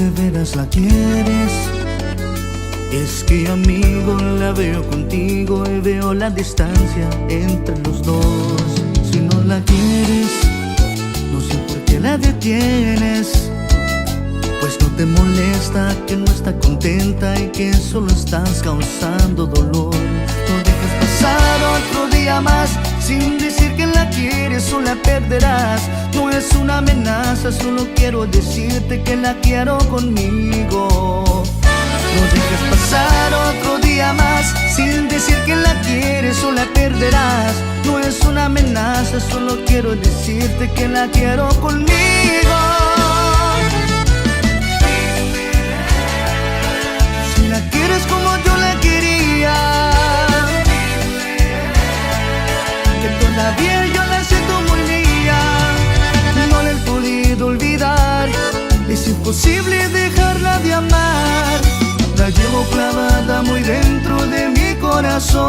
de veras la quieres. Es que amigo, la veo contigo y veo la distancia entre los dos. Si no la quieres, no sé por qué la detienes. Pues no te molesta que no está contenta y que solo estás causando dolor. No dejes pasar otro día más sin decir que la quieres o la perderás. No es una amenaza, solo quiero decirte que la quiero conmigo. No dejes pasar otro día más sin decir que la quieres o la perderás. No es una amenaza, solo quiero decirte que la quiero conmigo. Si la quieres como yo la quería, que todavía yo la siento muy mía. No la he podido olvidar, es imposible dejarla de amar. La llevo clavada muy dentro de mi corazón.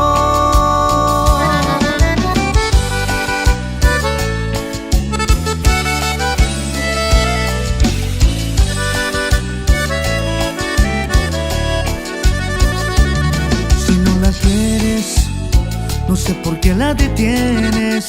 Si no la quieres, no sé por qué la detienes.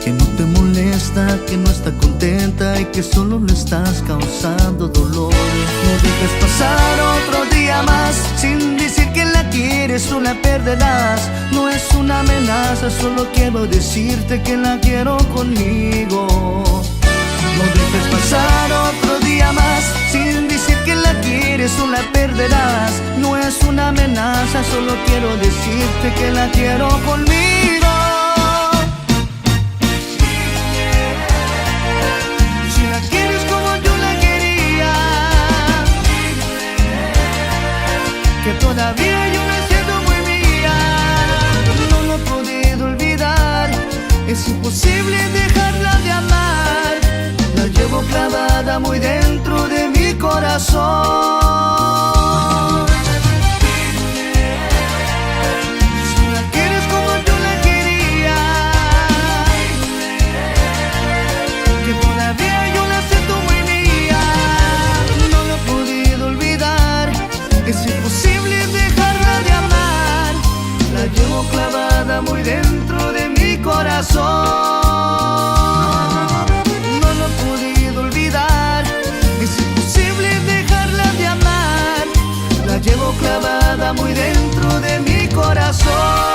Que no te molesta, que no está contenta y que solo le estás causando dolor. No dejes pasar otro día más sin decir que la quieres o la perderás. No es una amenaza, solo quiero decirte que la quiero conmigo. No dejes pasar otro día más sin decir que la quieres o la perderás. No es una amenaza, solo quiero decirte que la quiero conmigo. Que todavía yo me siento muy mía. No lo he podido olvidar, es imposible dejarla de amar. La llevo clavada muy dentro de mi corazón. Si la quieres como yo la quería, que todavía yo la siento muy mía. No lo he podido olvidar, es imposible dejarla de amar. La llevo clavada muy dentro de mi corazón. No lo he podido olvidar, es imposible dejarla de amar. La llevo clavada muy dentro de mi corazón.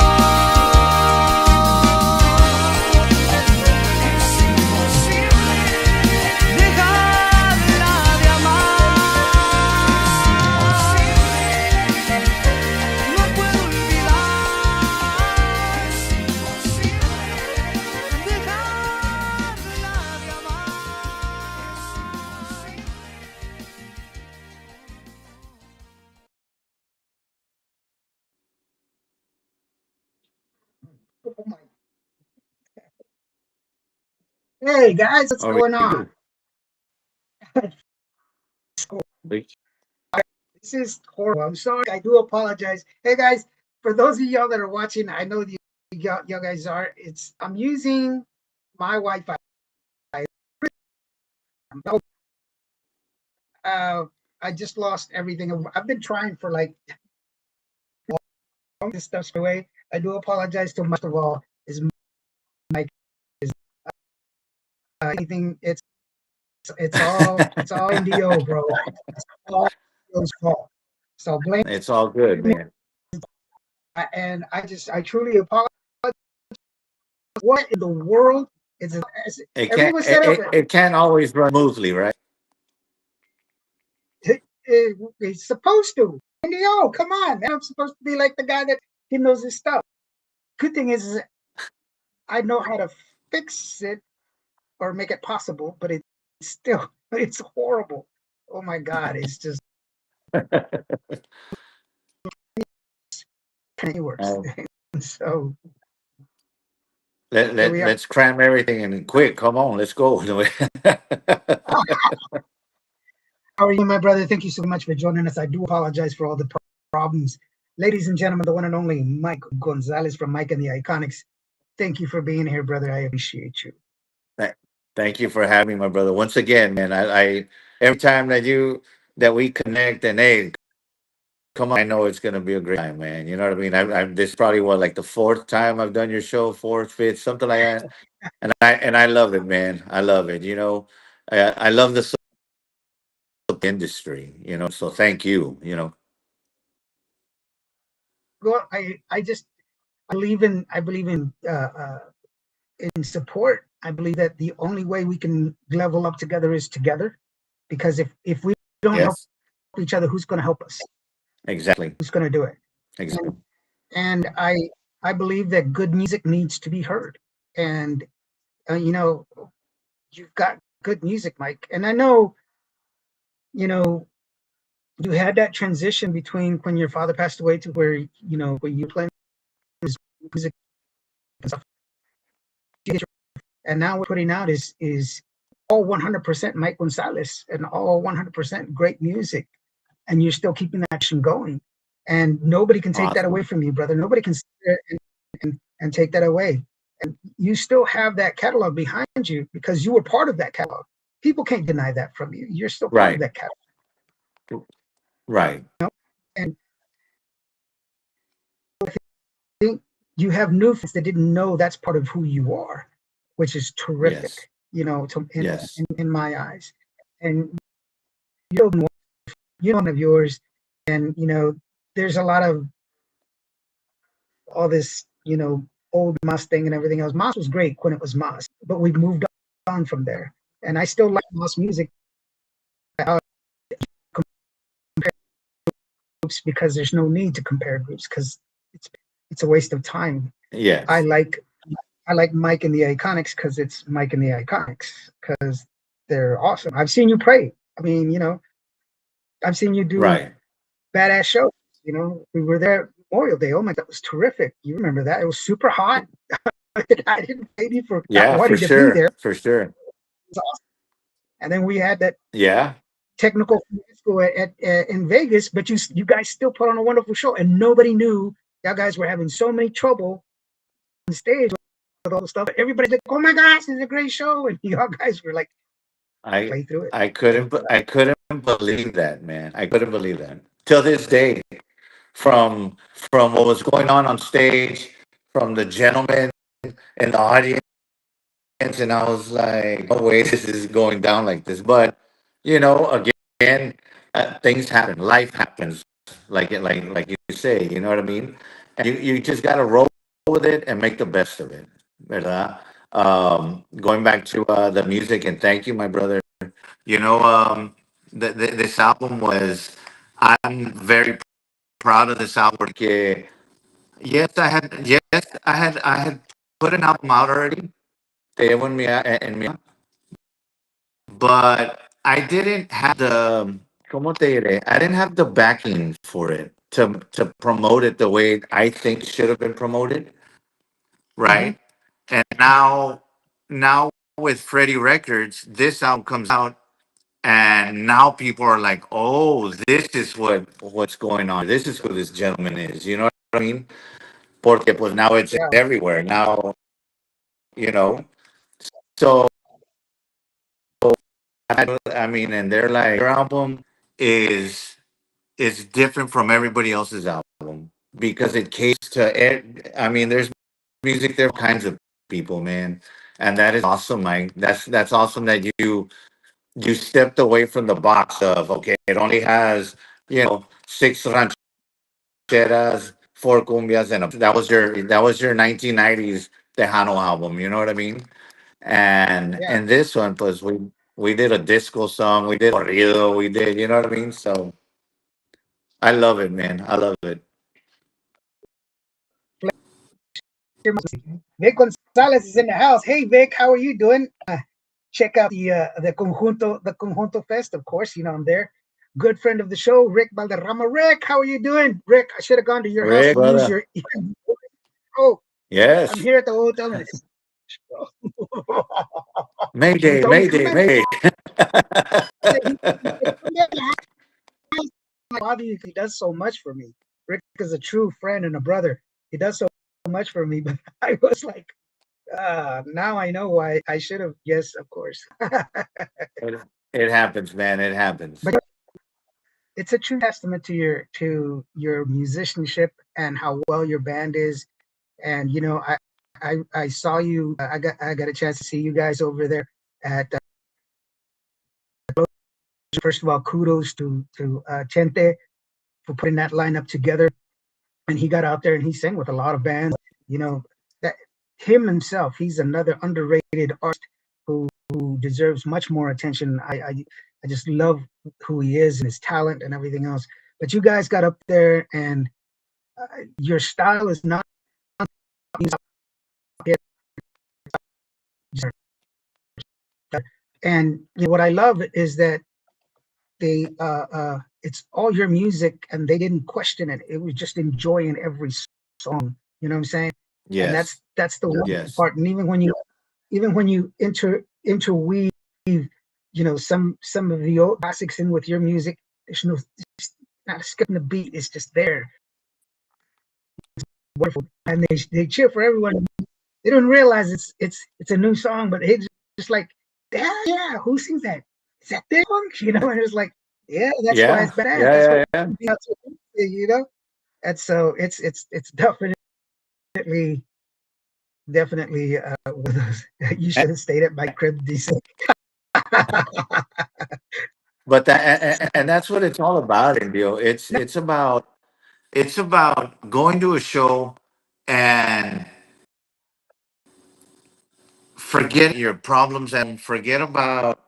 Oh my. Hey guys, what's going on? This is horrible. I'm sorry. I do apologize. Hey guys, for those of y'all that are watching, I know y'all guys are. I'm using my Wi-Fi. I just lost everything. I've been trying for like this stuff's away. I do apologize to most of all. Is my anything? It's all NDO, bro. It's all NDO's fault. So blame. It's all good, man. And I truly apologize. What in the world is it? It can't always run smoothly, right? It's supposed to. NDO, come on, man. I'm supposed to be like the guy that he knows his stuff. Good thing is I know how to fix it or make it possible, but it's horrible. Oh my God, it's just worse. So let's cram everything in quick. Come on, let's go. How are you, my brother? Thank you so much for joining us. I do apologize for all the problems. Ladies and gentlemen, the one and only Mike Gonzalez from Mike and the Iconikzz. Thank you for being here, brother. I appreciate you. Thank you for having me, my brother. Once again, man, I every time that we connect and hey, come on, I know it's gonna be a great time, man. You know what I mean? I'm this is probably what like the fourth time I've done your show, fourth, fifth, something like that. And I love it, man. I love it. I love the industry. So thank you. Well, I just I believe in support. I believe that the only way we can level up together is together. Because if we don't help Yes, each other, who's going to help us? exactly, Who's going to do it? exactly. And and I believe that good music needs to be heard. And you know, you've got good music, Mike. And I know, you know, you had that transition between when your father passed away to where where you playing his music and stuff. And now we're putting out is all 100% Mike Gonzalez and all 100% great music, and you're still keeping that action going. And nobody can take that away Awesome. from you, brother. Nobody can sit there and take that away. And you still have that catalog behind you because you were part of that catalog. People can't deny that from you. You're still part of Right, that catalog. right. And you have new fans that didn't know that's part of who you are, which is Yes, terrific, yes. in my eyes. And you're one of yours. And, there's a lot of all this, old Mustang and everything else. Moss was great when it was Moss, but we've moved on from there. And I still like Moss music groups because there's no need to compare groups because it's it's a waste of time. I Yes. like I like Mike and the Iconikzz because it's Mike and the Iconikzz because they're awesome. I've seen you play. I mean, I've seen you do Right. badass shows. We were there Memorial Day. Oh my, that was terrific. You remember that? It was super hot. I didn't blame you for not Yeah, for wanting to be there. sure. For sure. It was awesome. And then we had that Yeah. technical fiasco in Vegas, but you guys still put on a wonderful show, and nobody knew y'all guys were having so many trouble on stage with all the stuff. Everybody's like, "Oh my gosh, it's a great show," and y'all guys were like, I "Play through it." I couldn't believe that, man. I couldn't believe that. Till this day, from what was going on stage, from the gentleman in the audience, and I was like, no way, this is going down like this. But again, things happen. Life happens, like you say. You know what I mean? And you just gotta roll with it and make the best of it. ¿Verdad? Going back to the music, and thank you, my brother. You know, this album was. I'm very proud of this album. Porque yes, I had put an album out already. Te llevo en mi but I didn't have the ¿cómo te diré? I didn't have the backing for it to promote it the way I think it should have been promoted, Mm-hmm. right? And now with Freddie Records, this album comes out and now people are like, "Oh, this is what's going on. This is who this gentleman is." You know what I mean? Porque pues now it's Yeah. everywhere. Now, you know. So I mean, and they're like, your album is is different from everybody else's album because it caters to. I mean, there's music there, for kinds of people, man, and that is awesome, Mike. That's awesome that you stepped away from the box of okay, it only has six rancheras, four cumbias, and that was your 1990s Tejano album. You know what I mean? Yeah. And this one was we did a disco song, we did corrido, we did, you know what I mean? So I love it, man. I love it. Vic Gonzalez is in the house. Hey, Vic, how are you doing? Check out the Conjunto Fest, of course. I'm there. Good friend of the show, Rick Valderrama. Rick, how are you doing? Rick, I should have gone to your house Rick, and used brother. your. Oh, I'm Yes. here at the hotel, and it's. He Mayday, told me come Mayday, back. Mayday. Bobby, he does so much for me. Rick is a true friend and a brother. He does so much for me, but I was like, Now I know why I should have. Yes, of course. It, it happens, man. It happens. But it's a true testament to your musicianship and how well your band is. And I saw you. I got a chance to see you guys over there at. First of all, kudos to Chente for putting that lineup together. And he got out there and he sang with a lot of bands. You know that him himself, he's another underrated artist who deserves much more attention. I just love who he is and his talent and everything else. But you guys got up there and your style is not. And what I love is that it's all your music and they didn't question it. It was just enjoying every song. You know what I'm saying? And Yes. that's the wonderful Yes. part. And even when you interweave, some of the old classics in with your music, there's no it's not skipping the beat. It's just there. Wonderful. And they cheer for everyone. They don't realize it's a new song, but it's just like, yeah, who sings that? Is that this one? And it's like, yeah, that's why Yeah. it's badass. That's why Yeah. Yeah. that's what, you know. And so it's definitely one of those. You Yeah. should have stayed at my crib, decent. But and that's what it's all about, Indio. It's about going to a show and forget your problems and forget about.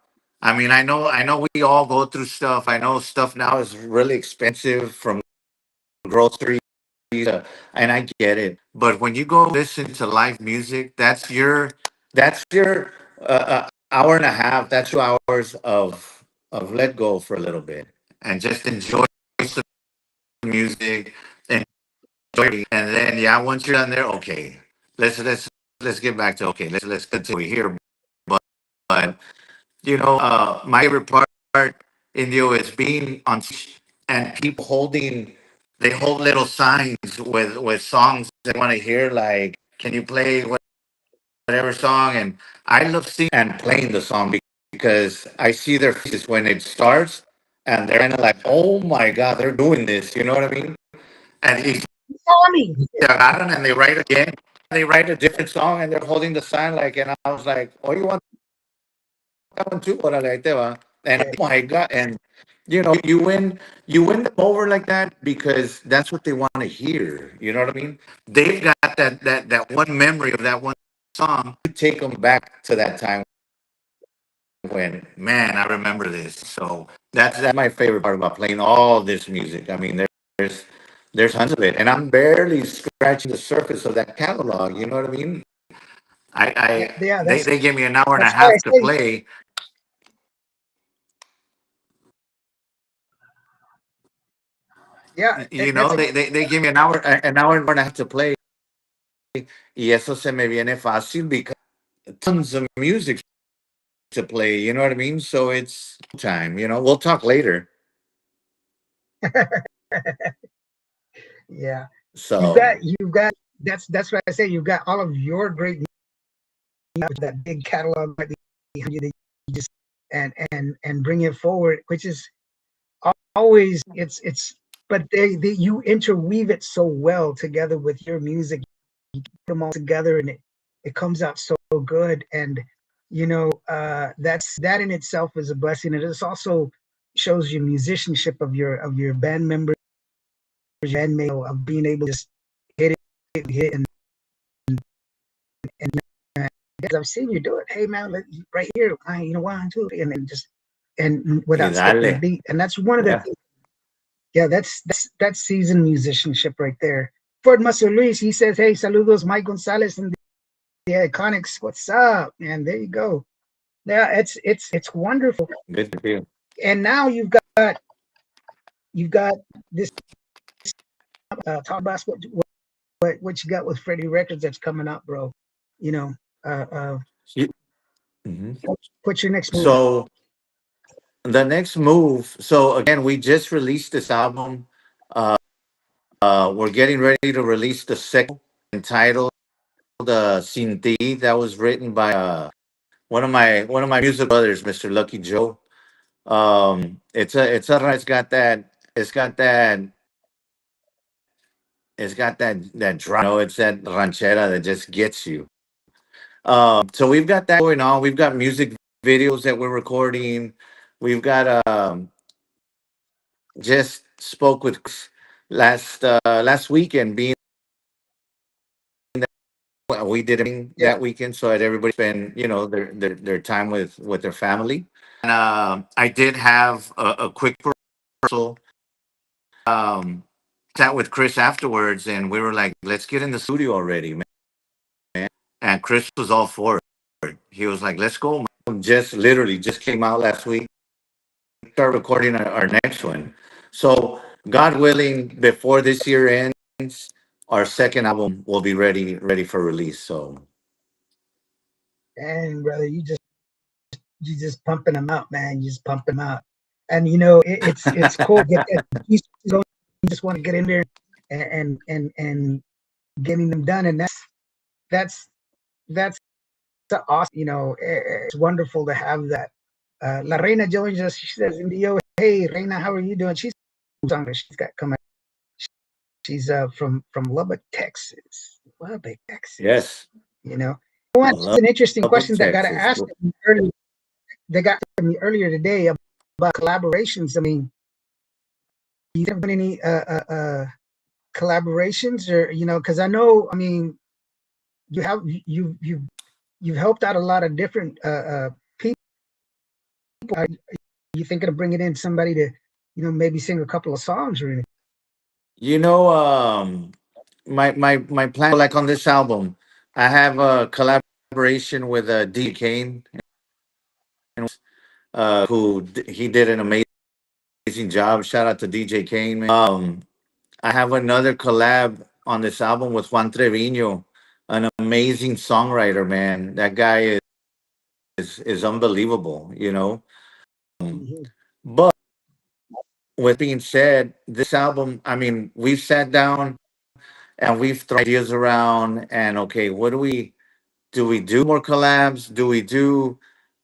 I mean, I know we all go through stuff. I know stuff now is really expensive from groceries, and I get it. But when you go listen to live music, that's your hour and a half. That's 2 hours of let go for a little bit and just enjoy some music, enjoy, and then yeah, once you're done there, okay, let's get back to okay, let's continue here. But my favorite part in the is being on stage and people they hold little signs with songs they want to hear. Like, can you play whatever song? And I love seeing and playing the song because I see their faces when it starts, and they're kind of like, "Oh my God, they're doing this." You know what I mean? And Tommy. they agarran and they write again. They write a different song, and they're holding the sign like. And I was like, "Oh, you want that one too? Órale, ahí te va." And oh my God, and you win them over like that because that's what they want to hear. You know what I mean? They've got that one memory of that one song. You take them back to that time when, man, I remember this. So that's my favorite part about playing all this music. I mean, there's there's tons of it, and I'm barely scratching the surface of that catalog. You know what I mean? Yeah, I yeah, they gave me an hour and a that's why I half to say, play. yeah, that's a They give me an hour and a half to play, y eso se me viene fácil because tons of music to play. You know what I mean? So it's time. We'll talk later. yeah. You've got So you've got that's what I say. You've got all of your great that big catalog right behind you that you just and bring it forward, which is always it's but they you interweave it so well together with your music. You put them all together and it comes out so good. And that in itself is a blessing. And it also shows you musicianship of your band members, bandmate, of being able to just hit and because I've seen you do it. Hey man, right here, one, two, and then just and y without skipping the dale. beat. And that's one of the Yeah. things. Yeah, that's seasoned musicianship right there. Ford Muscle Luis, he says, "Hey, saludos, Mike Gonzalez and the Iconikzz. What's up, man? There you go. Yeah, it's wonderful. Good to you. And now you've got this talk about what you got with Freddie Records that's coming up, bro. You know, uh, uh, You- Mhm. what's your next move? So the next move. So again, we just released this album. Uh, we're getting ready to release the second entitled. Sin Ti that was written by one of my music brothers, Mr. Lucky Joe. It's got that drum. It's that ranchera that just gets you. So we've got that going on. We've got music videos that we're recording. We've got just spoke with Chris last weekend, being that we did a Yeah. that weekend, so that everybody spend their time with their family. And I did have a quick rehearsal. Um, Sat with Chris afterwards, and we were like, "Let's get in the studio already, man." And Chris was all for it. He was like, "Let's go." Just literally just came out last week. Start recording our next one. So, God willing, before this year ends, our second album will be ready for release. So, And brother, you just pumping them out, man. You just pumping them out. And it's cool to get that. You just want to get in there and getting them done. And that's awesome. It's wonderful to have that. La Reina joins us. She says, "Indio, hey Reina, how are you doing?" She's got coming. She's from Lubbock, Texas. Lubbock, Texas. yes, You know, it's an interesting Lubbock, question that got Texas. asked me earlier. They got me earlier today about collaborations. I mean, you have any collaborations, or because I know, I mean, you've helped out a lot of different people. Are you thinking of bringing in somebody to, maybe sing a couple of songs or anything? You know, my plan, like on this album, I have a collaboration with D Kane, he did an amazing job. Shout out to DJ Kane, man. I have another collab on this album with Juan Trevino, an amazing songwriter, man. That guy is unbelievable, you know. Mhm. But with being said, this album, I mean, we've sat down and we've thrown ideas around, and okay, what do we do more collabs? Do we do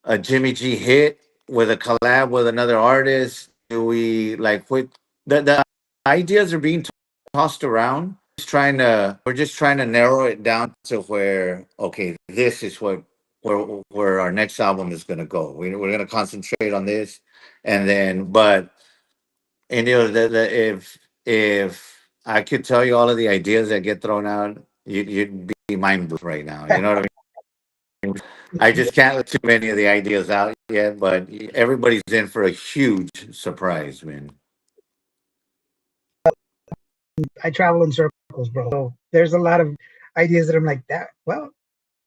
a Jimmy G hit with a collab with another artist? Do we like what the ideas are being tossed around? We're just trying to narrow it down to where, okay, this is where our next album is gonna go. We're gonna concentrate on this, and then if I could tell you all of the ideas that get thrown out, you'd be mind blown right now. You know what I mean? I just can't let too many of the ideas out yet, but everybody's in for a huge surprise, man. I travel in circles, bro. So there's a lot of ideas that I'm like that. Well,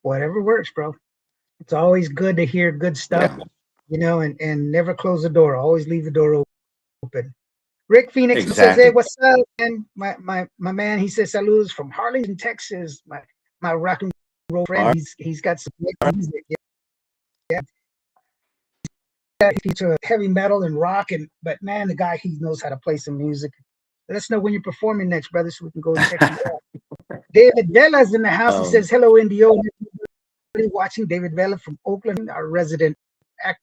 whatever works, bro. It's always good to hear good stuff, Yeah, and never close the door. Always leave the door open. Rick Phoenix says, "Hey, exactly. what's up, man? My man." He says, "Saludos from Harlingen, Texas." My rock and roll All friend. right. He's got some great music. Yeah, he's a heavy metal and rock, but man, the guy, he knows how to play some music. Let us know when you're performing next, brother, so we can go and check you out. David Vella's in the house. He um, says, "Hello, Indio." Watching David Vella from Oakland, our resident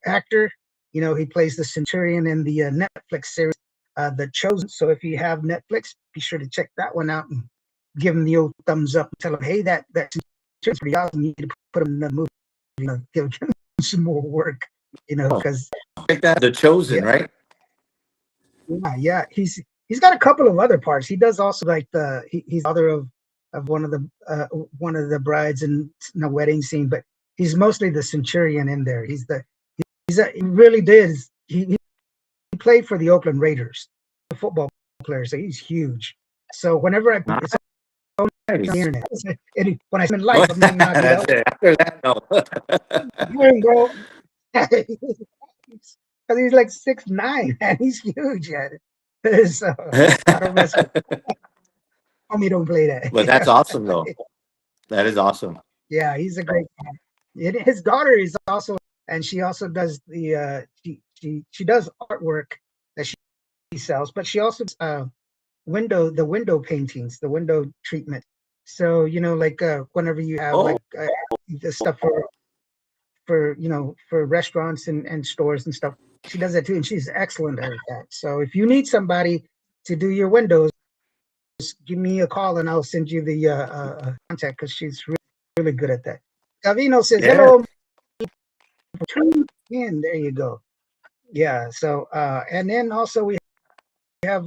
actor. He plays the Centurion in the Netflix series, The Chosen. So if you have Netflix, be sure to check that one out and give him the old thumbs up and tell him, hey, that Centurion's pretty awesome. You need to put him in the movie. Give him some more work. oh, Because like that, The Chosen, yeah, right? yeah, he's got a couple of other parts. He does also like he's father of one of the brides in the wedding scene, but he's mostly the Centurion in there. He really did. He played for the Oakland Raiders, the football player, so he's huge. So whenever it's on the Nice. internet, when I see him in life, I'm like, nah, dude, That's it. After that, no. I'm bro. Because he's like 6'9", man. He's huge, man. So I don't mess with. Homie, don't play But that's that. awesome, though. That is awesome. Yeah, he's a great guy. His daughter is also, and she also does she does artwork that she sells, but she also does, window paintings, the window treatment. So like whenever you have Oh, like the stuff for for restaurants and stores and stuff, she does that too, and she's excellent at that. So if you need somebody to do your windows, give me a call and I'll send you the contact because she's really, really good at that. Gavino says yeah. hello. Tune in. There you go. Yeah. So and then also we have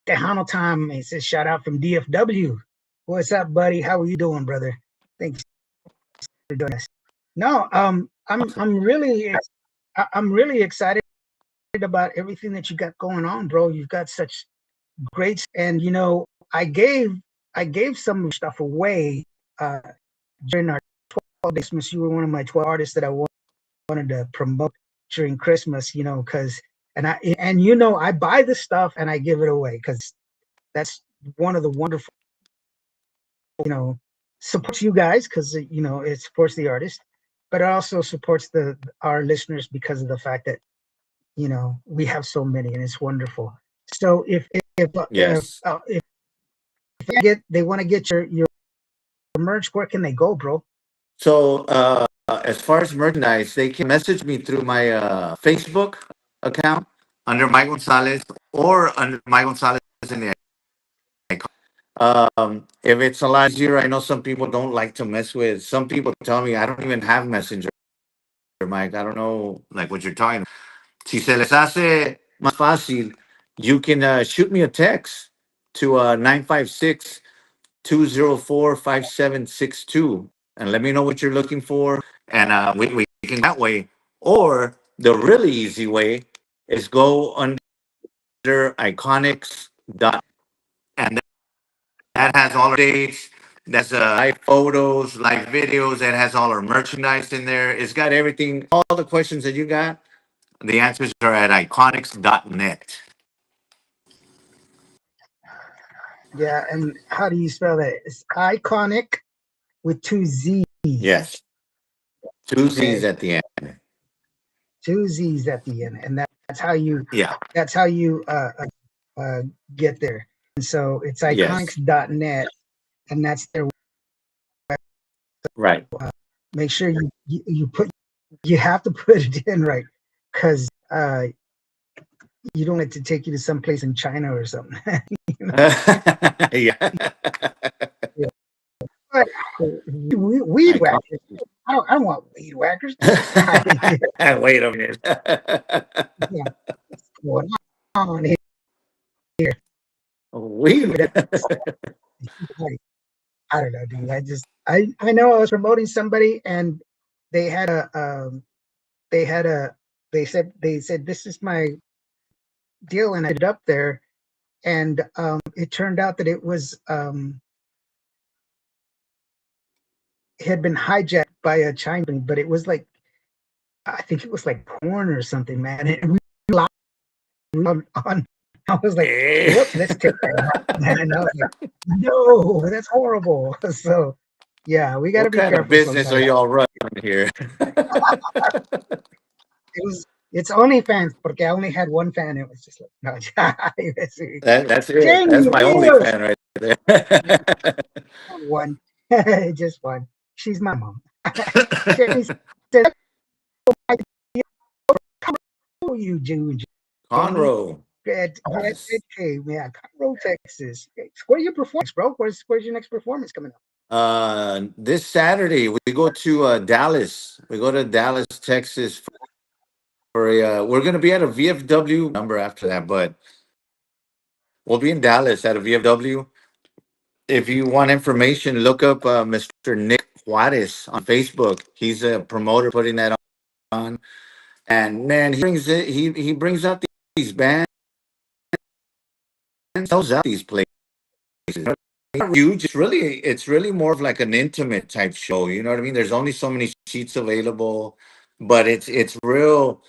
Tejano Tom. He says shout out from DFW. What's up, buddy? How are you doing, brother? Thanks for doing this. No, I'm really excited about everything that you got going on, bro. You've got such great, and I gave some stuff away during our 12 Christmas. You were one of my 12 artists that I wanted to promote during Christmas, because I buy the stuff and I give it away because that's one of the wonderful, supports you guys because it supports the artist, but it also supports our listeners because of the fact that we have so many and it's wonderful. So Yes. if they want to get your merch, where can they go, bro? So as far as merchandise, they can message me through my Facebook account under Mike Gonzalez or under Mike Gonzalez in the icon. If it's a lot easier, I know some people don't like to mess with. Some people tell me I don't even have Messenger, Mike. I don't know like what you're talking about. Si se les hace más fácil, you can shoot me a text to 956 204 5762 and let me know what you're looking for. And we can that way. Or the really easy way is go under Iconikzz and that has all our dates. That's live photos, live videos. That has all our merchandise in there. It's got everything, all the questions that you got. The answers are at Iconikzz.net. Yeah, and how do you spell that? It's iconic with two Z's. Yes, two Z's Okay, at the end. two Z's at the end, and that's how you Yeah. that's how you uh, get there. And so it's Yes. iconics.net, and that's their. Right. Make sure you have to put it in right because you don't want it to take you to some place in China or something. you know? Yeah. Yeah. But weed Iconic. whackers. I don't want weed whackers. Get out of here. Wait a minute. Yeah, what's going on here? We. But like, I don't know, dude. I know I was promoting somebody and they had a they had a they said this is my deal and I put it up there and it turned out that it had been hijacked by a Chinaman, but it was like I think it was like porn or something, man. And we lied on I was like, whoop, let's take that out, man. And I was like, no, that's horrible. So yeah, we gotta What be kind of careful business are sometimes. y'all running here? It's only fans porque I only had one fan. It was just like no, That's it. That's Jamie my only Rios, fan right there. one, just one. She's my mom. Jamie said, "Oh, you June, Jamie." Conroe. Yes. Yeah, Conroe, Texas. Where are your performance, bro? Where's your next performance coming up? This Saturday we go to Dallas. We go to Dallas, Texas for a. We're gonna be at a VFW number after that, but we'll be in Dallas at a VFW. If you want information, look up Mr. Nick Juarez on Facebook. He's a promoter putting that on, and man, he brings it. He brings out these bands, sells out these places. Not huge. It's really more of like an intimate type show. You know what I mean? There's only so many seats available, but it's real.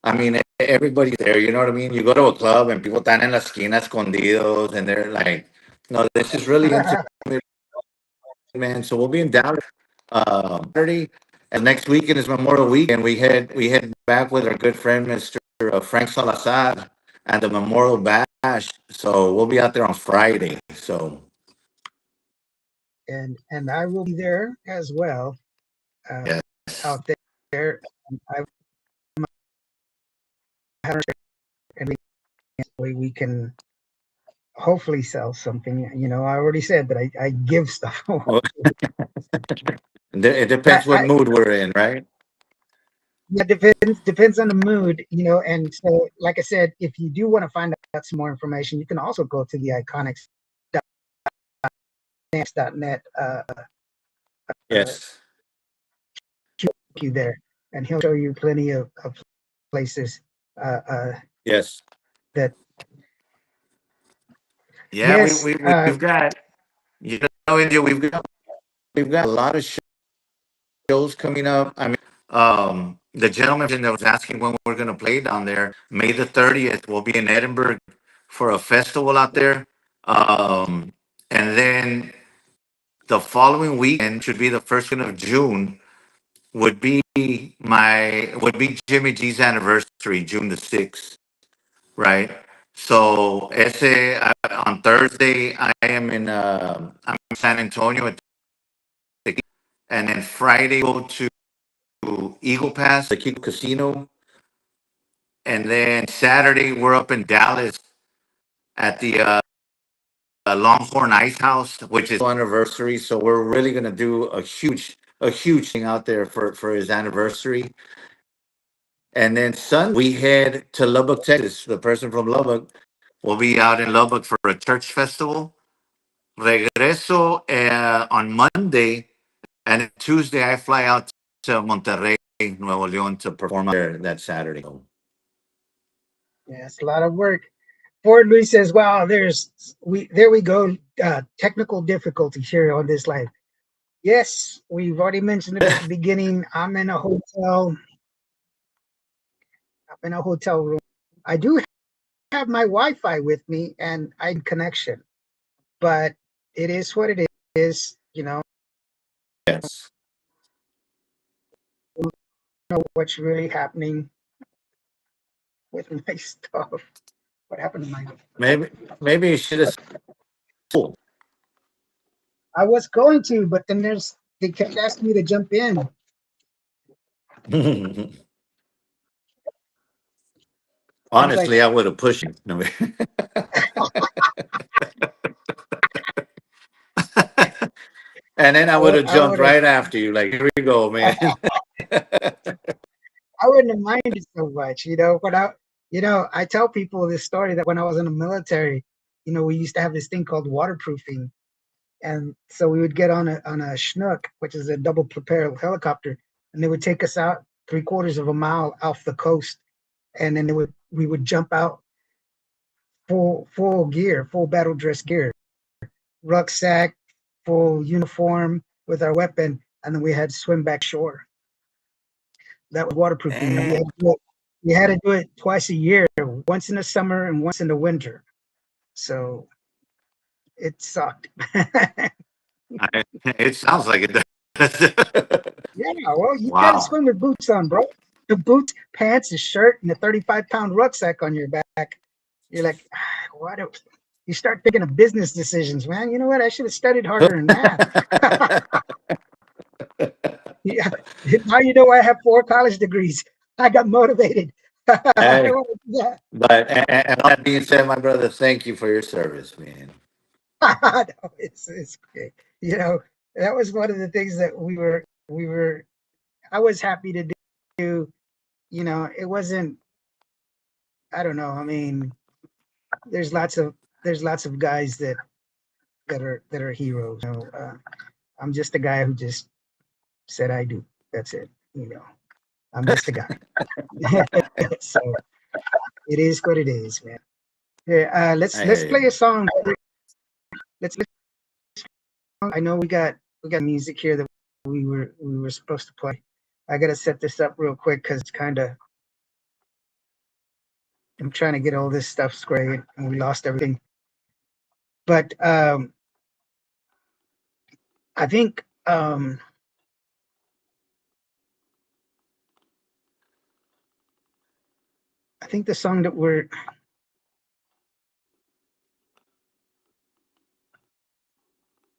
I mean, everybody's there. You know what I mean? You go to a club and people están en la esquina escondidos, and they're like, "No, this is really intimate, man." So we'll be in Dallas Saturday, and next weekend is Memorial Weekend. We head back with our good friend Mr. Frank Salazar and the Memorial Bash. So we'll be out there on Friday. So and I will be there as well, Yes. out there. I and we can hopefully sell something. I already said that I give stuff away. Well, it But depends what mood we're in, right? yeah, depends on the mood. And so, like I said, if you do want to find out some more information, you can also go to the Iconikzz.net, uh, Yes. you there, and he'll show you plenty of places, uh, uh, Yes. that Yeah, yes, we've got, India, we've got a lot of shows coming up. I mean, the gentleman that was asking when we're going to play down there, May the 30th, we'll be in Edinburgh for a festival out there. And then the following weekend should be the first week of June. Would be Jimmy G's anniversary, June the 6th, right? So on Thursday I am I'm in San Antonio and then Friday go to Eagle Pass, the Kiko Casino, and then Saturday we're up in Dallas at the Longhorn Ice House, which is anniversary. So we're really gonna do a huge thing out there for his anniversary. And then Sunday we head to Lubbock, Texas. The person from Lubbock will be out in Lubbock for a church festival. Regreso on Monday, and then Tuesday I fly out to Monterrey, Nuevo León to perform there that Saturday. yeah, it's a lot of work. Ford Louis says, "Wow, there we go. Technical difficulties here on this live." Yes, we've already mentioned it at the beginning. I'm in a hotel room. I do have my Wi-Fi with me and I connection, but it is what it is. Yes. Know what's really happening with my stuff. What happened to my? Maybe you should have. I was going to, but then they kept asking me to jump in. I was like, Honestly, I would have pushed him. No. And then I would have I jumped would have. right after you. Like, here we go, man. I wouldn't have minded so much, I tell people this story that when I was in the military, we used to have this thing called waterproofing, and so we would get on a Chinook, which is a double propeller helicopter, and they would take us out 3/4 of a mile off the coast, and then we would jump out full gear, full battle dress gear, rucksack, full uniform with our weapon, and then we had to swim back shore. That was waterproofing, and we Eh, had to do it. We had to do it twice a year, once in the summer and once in the winter. So it sucked. it sounds like it does. Yeah, well, you got to Wow. swim with boots on, bro. The boots, pants, a shirt, and a 35-pound rucksack on your back. You're like, what? You start thinking of business decisions, man. You know what? I should have studied harder in math. Yeah. Now you know I have 4 college degrees. I got motivated. Hey, Yeah. but and all that being said, my brother, thank you for your service, man. No, it's great. You know, that was one of the things that we were. I was happy to do. It wasn't. I don't know. I mean, there's lots of there's lots of guys that are heroes. I'm just a guy who just said I do. That's it. I'm just a guy. So it is what it is, man. Yeah. Let's I let's hear play you. a song. Let's. I know we got music here that we were supposed to play. I gotta set this up real quick because it's kind of I'm trying to get all this stuff squared and we lost everything. But I think the song that we're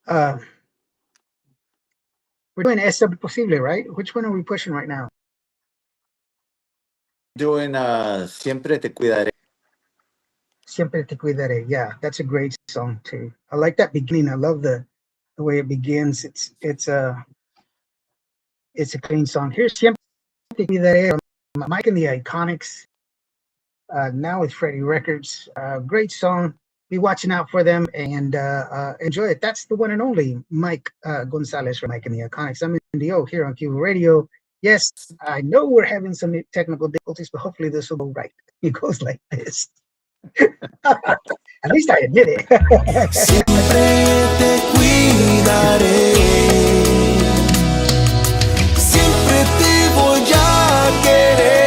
uh We're doing Esta Posible, right? Which one are we pushing right now? Doing Siempre Te Cuidaré. Siempre te cuidaré. Yeah, that's a great song too. I like that beginning. I love the way it begins. It's a clean song. Here's Siempre te cuidaré from Mike and the Iconics. Now with Freddie Records. Great song. Be watching out for them and enjoy it. That's the one and only Mike Gonzalez from Mike and the Iconics. I'm in the O here on Cuba Radio. Yes, I know we're having some technical difficulties, but hopefully this will go right. It goes like this. At least I admit it. Siempre te cuidaré, siempre te voy a querer.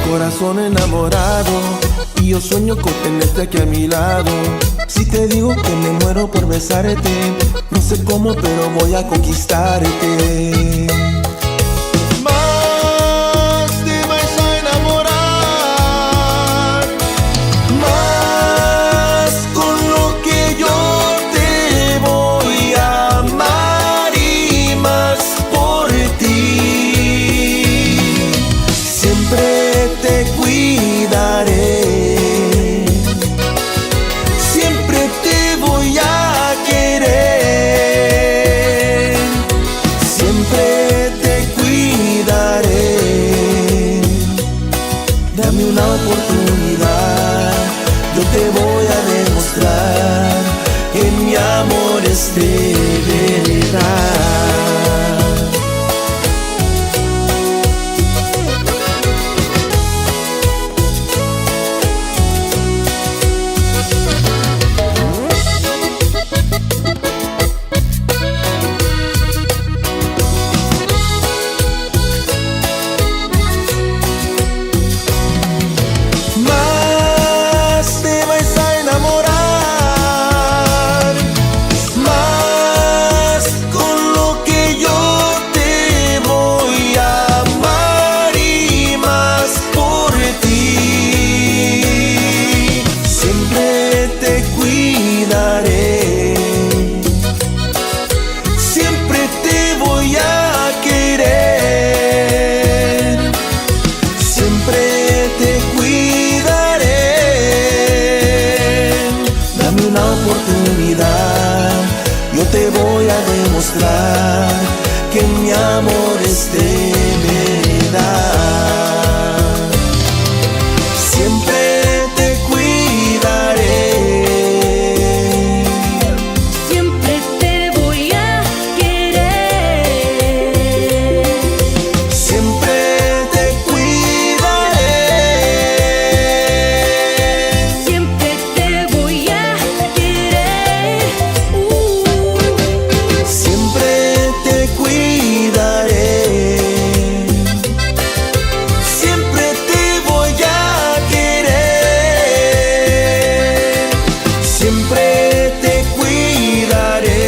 Corazón enamorado y yo sueño con tenerte aquí a mi lado. Si te digo que me muero por besarte, no sé cómo pero voy a conquistarte. Más te vas a enamorar, más con lo que yo te voy a amar y más por ti. Siempre te cuidaré, siempre te voy a querer, siempre te cuidaré. Dame una oportunidad, yo te voy a demostrar que mi amor es de verdad. Yo te voy a demostrar que mi amor es de verdad. Siempre te cuidaré, siempre te voy a querer, siempre te cuidaré, siempre te voy a querer, siempre te cuidaré, siempre te voy a querer, siempre te cuidaré.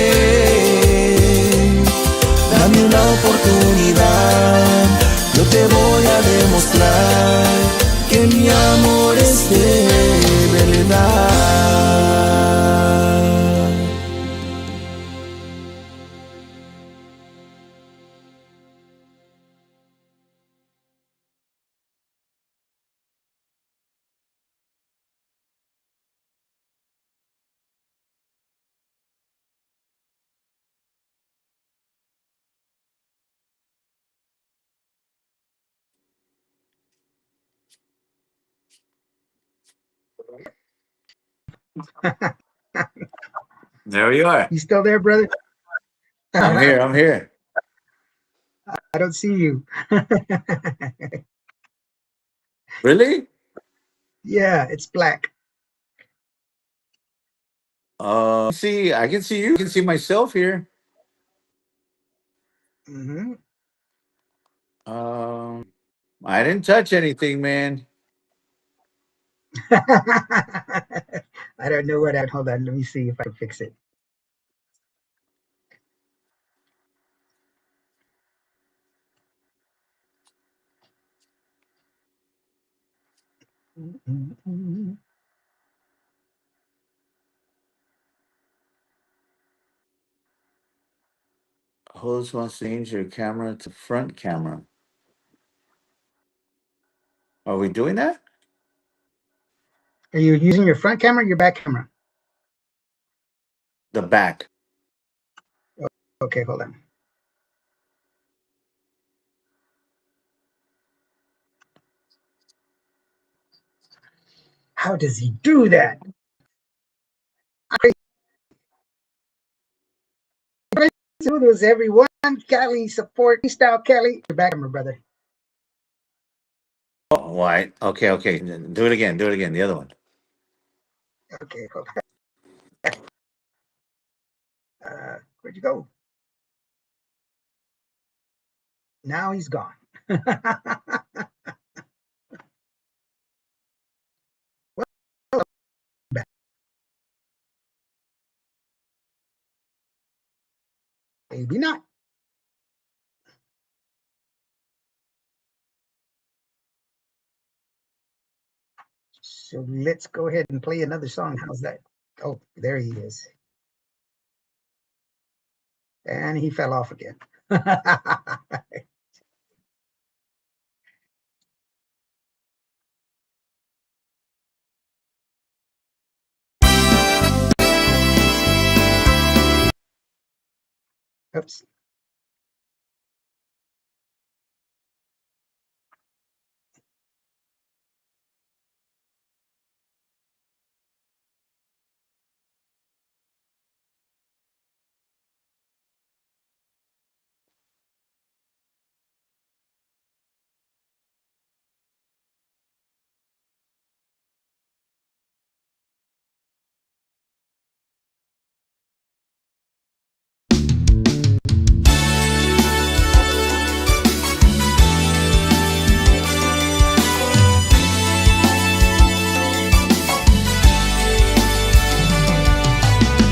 Dame una oportunidad, yo te voy a demostrar que mi amor es de verdad. There you are. You still there, brother? I'm here. I'm here. I don't see you. Really? Yeah, it's black. See, I can see you. I can see myself here. Mm-hmm. I didn't touch anything, man. I don't know what that. Hold on, let me see if I can fix it. Mm-hmm. Host wants to change your camera to front camera. Are we doing that? Are you using your front camera or your back camera? The back. Okay, hold on. How does he do that? Kudos, everyone. Kelly, support style Kelly. Your back camera, brother. Oh, white. Okay, okay. Do it again. Do it again. The other one. Okay, hold on. Where'd you go? Now he's gone. Well, maybe not. So let's go ahead and play another song. How's that? Oh, there he is. And he fell off again. Oops.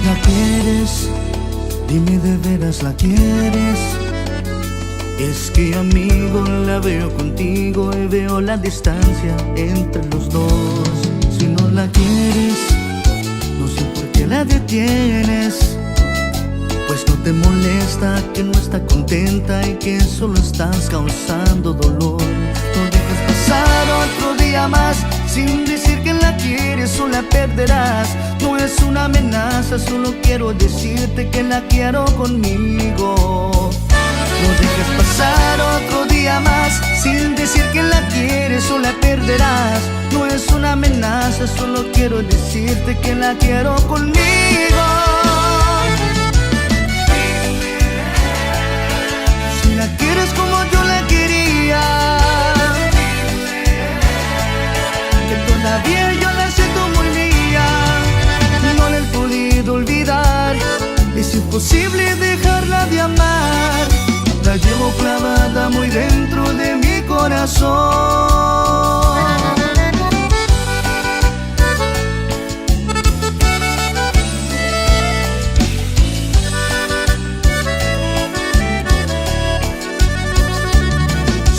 ¿La quieres? Dime de veras la quieres. Es que amigo la veo contigo y veo la distancia entre los dos. Si no la quieres, no sé por qué la detienes. Pues no te molesta que no está contenta y que solo estás causando dolor. No dejes pasar otro día más sin decir que la quieres o la perderás. No es una amenaza, solo quiero decirte que la quiero conmigo. No dejes pasar otro día más sin decir que la quieres o la perderás. No es una amenaza, solo quiero decirte que la quiero conmigo. Si la quieres como yo la quería, que todavía yo la siento muy mía. No la he podido olvidar, es imposible dejarla de amar. La llevo clavada muy dentro de mi corazón.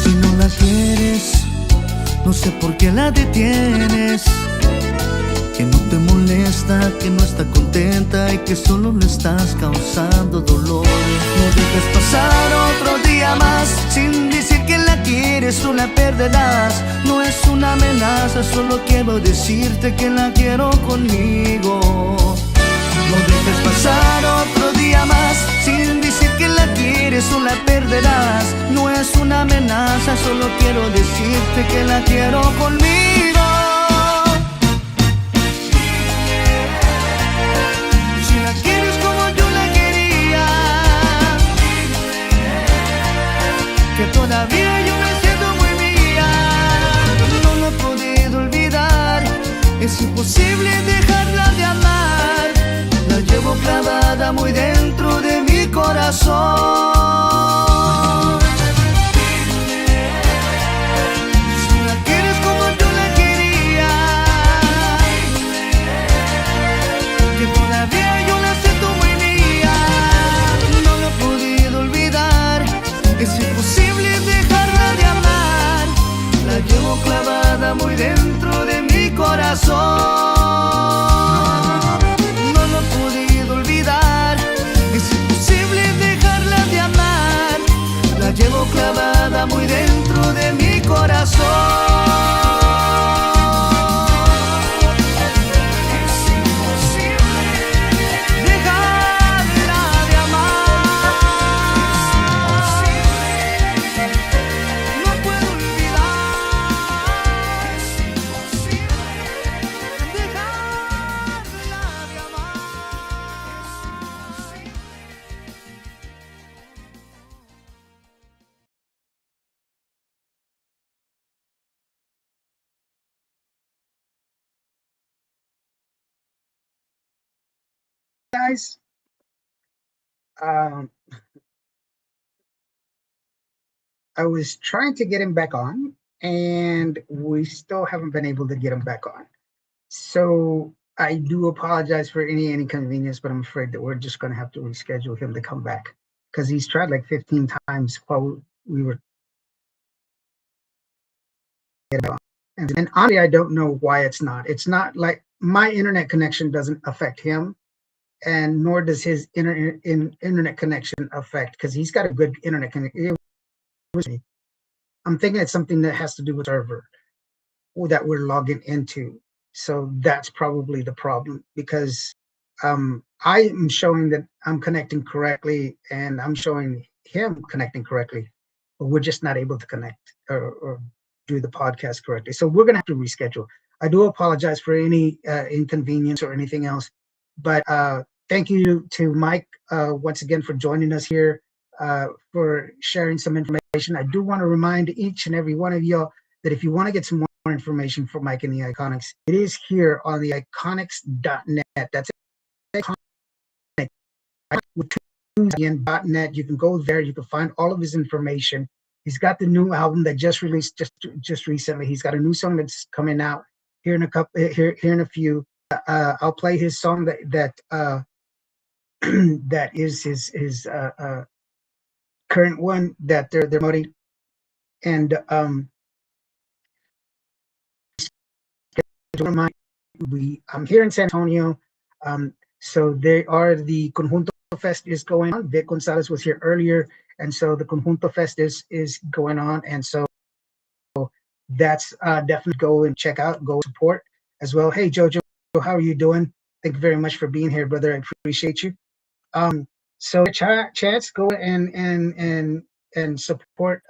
Si no la quieres, no sé por qué la detienes. Que no te molesta, que no está contenta y que solo le estás causando dolor. No dejes pasar otro día más sin decir que la quieres o la perderás. No es una amenaza, solo quiero decirte que la quiero conmigo. No dejes pasar otro día más sin decir que la quieres o la perderás. No es una amenaza, solo quiero decirte que la quiero conmigo. Que todavía yo me siento muy mía. No lo he podido olvidar, es imposible dejarla de amar. La llevo clavada muy dentro de mi corazón. guys. Um, I was trying to get him back on, and we still haven't been able to get him back on. So I do apologize for any inconvenience, but I'm afraid that we're just going to have to reschedule him to come back because he's tried like 15 times while we were. And honestly, I don't know why it's not. It's not like my internet connection doesn't affect him, and nor does his internet connection affect, because he's got a good internet connection. I'm thinking it's something that has to do with server that we're logging into. So that's probably the problem, because I am showing that I'm connecting correctly, and I'm showing him connecting correctly, but we're just not able to connect or do the podcast correctly. So we're gonna have to reschedule. I do apologize for any inconvenience or anything else, but thank you to Mike once again for joining us here, for sharing some information. I do want to remind each and every one of y'all that if you want to get some more information for Mike and the Iconikzz, it is here on the Iconikzz.net. That's Iconikzz.net. You can go there. You can find all of his information. He's got the new album that just released just recently. He's got a new song that's coming out here in a few. I'll play his song that that is his current one that they're promoting. And I'm here in San Antonio. So they are the Conjunto Fest is going on. Vic Gonzalez was here earlier, and so the Conjunto Fest is going on, and so that's definitely go and check out, go support as well. Hey Jojo, how are you doing? Thank you very much for being here, brother. I appreciate you. So Chance, go and support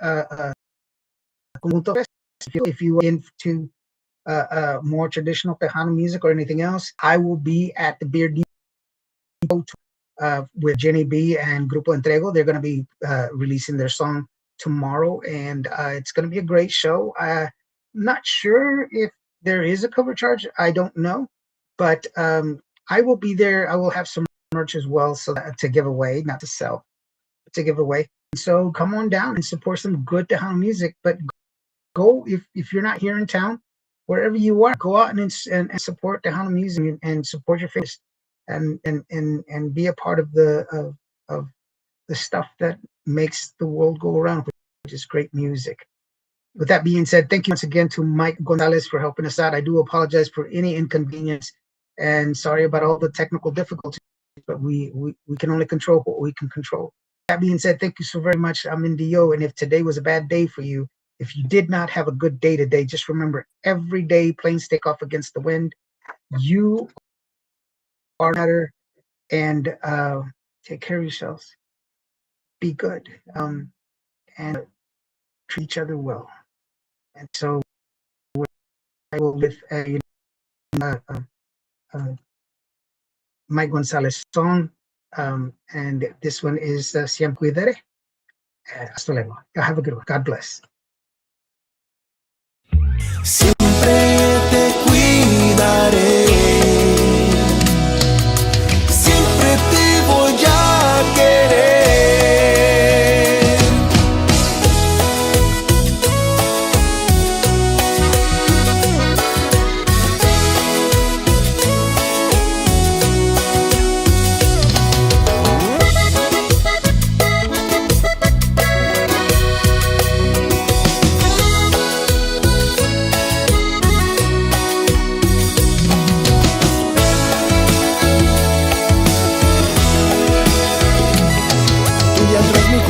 Conjunto Fest if you are into more traditional Tejano music or anything else. I will be at the Beer Depot with Jenny B and Grupo Entrego. They're going to be releasing their song tomorrow, and it's going to be a great show. I'm not sure if there is a cover charge. I don't know, but I will be there. I will have some merch as well, so to give away, not to sell, but to give away. So come on down and support some good Tejano music. But go, if you're not here in town, wherever you are, go out and support Tejano music and support your favorites, and be a part of the stuff that makes the world go around, which is great music. With that being said, thank you once again to Mike Gonzalez for helping us out. I do apologize for any inconvenience, and sorry about all the technical difficulties, but we can only control what we can control. That being said, thank you so very much. I'm in Dio, and if today was a bad day for you, if you did not have a good day today, just remember, every day planes take off against the wind. You are better, and take care of yourselves. Be good, and treat each other well. And so I will with Mike Gonzalez song, and this one is Siempre Cuidare. Hasta luego. Have a good one. God bless. Siempre te cuidaré, siempre te voy a querer.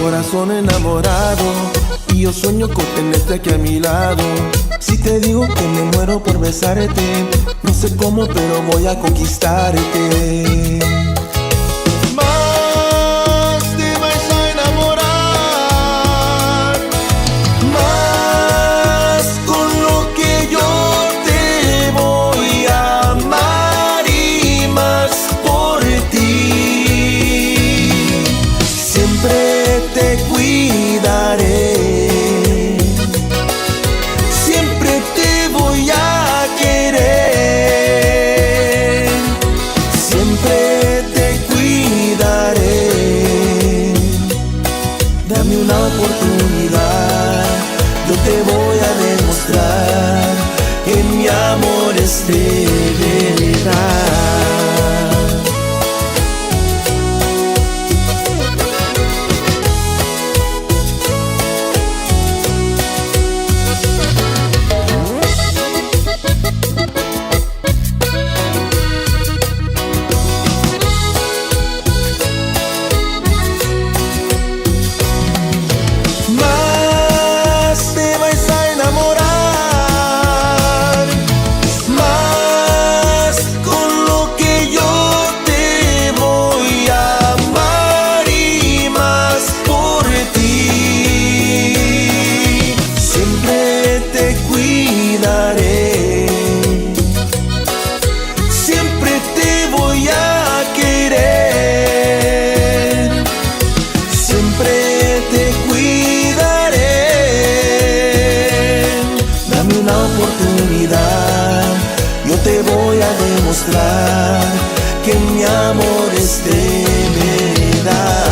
Corazón enamorado, y yo sueño con tenerte aquí a mi lado. Si te digo que me muero por besarte, no sé cómo, pero voy a conquistarte. Más te vas a enamorar, más con lo que yo te voy a amar, y más por ti. Siempre te cuidaré, siempre te voy a querer, siempre besar. Más te vas a enamorar, más con lo que yo te voy a amar y más por ti. Siempre te cuidaré, siempre te voy a querer, siempre te cuidaré. Dame una oportunidad, yo te voy a demostrar que mi amor es de verdad.